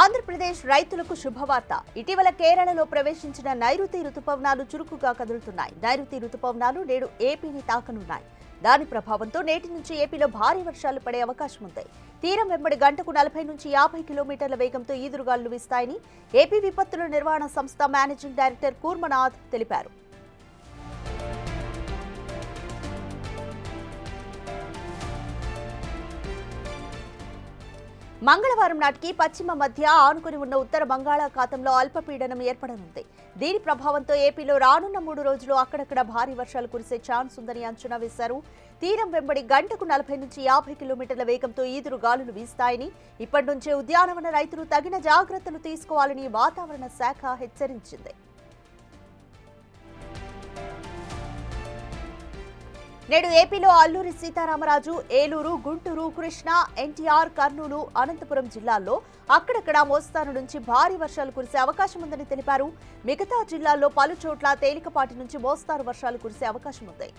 ఆంధ్రప్రదేశ్ రైతులకు శుభవార్త. ఇటీవల కేరళలో ప్రవేశించిన నైరుతి రుతుపవనాలు చురుకుగా కదులుతున్నాయి. నైరుతి రుతుపవనాలు నేడు ఏపీని తాకనున్నాయి. దాని ప్రభావంతో నేటి నుంచి ఏపీలో భారీ వర్షాలు పడే అవకాశం ఉంది. తీరం వెంబడి గంటకు 40 నుంచి 50 కిలోమీటర్ల వేగంతో ఈదురుగాలులు వీస్తాయని ఏపీ విపత్తుల నిర్వహణ సంస్థ మేనేజింగ్ డైరెక్టర్ కూర్మనాథ్ తెలిపారు. మంగళవారం నాటికి పశ్చిమ మధ్య ఆనుకుని ఉన్న ఉత్తర బంగాళాఖాతంలో అల్పపీడనం ఏర్పడనుంది. దీని ప్రభావంతో ఏపీలో రానున్న 3 రోజులు అక్కడక్కడ భారీ వర్షాలు కురిసే ఛాన్స్ ఉందని అంచనా వేశారు. తీరం వెంబడి గంటకు 40 నుంచి 50 కిలోమీటర్ల వేగంతో ఈదురు గాలులు వీస్తాయని, ఇప్పటి నుంచే ఉద్యానవన రైతులు తగిన జాగ్రత్తలు తీసుకోవాలని వాతావరణ శాఖ హెచ్చరించింది. నేడు ఏపీలో అల్లూరి సీతారామరాజు, ఏలూరు, గుంటూరు, కృష్ణా, ఎన్టీఆర్, కర్నూలు, అనంతపురం జిల్లాల్లో అక్కడక్కడ మోస్తారు నుంచి భారీ వర్షాలు కురిసే అవకాశం ఉందని తెలిపారు. మిగతా జిల్లాల్లో పలు చోట్ల తేలికపాటి నుంచి మోస్తారు వర్షాలు కురిసే అవకాశం ఉంది.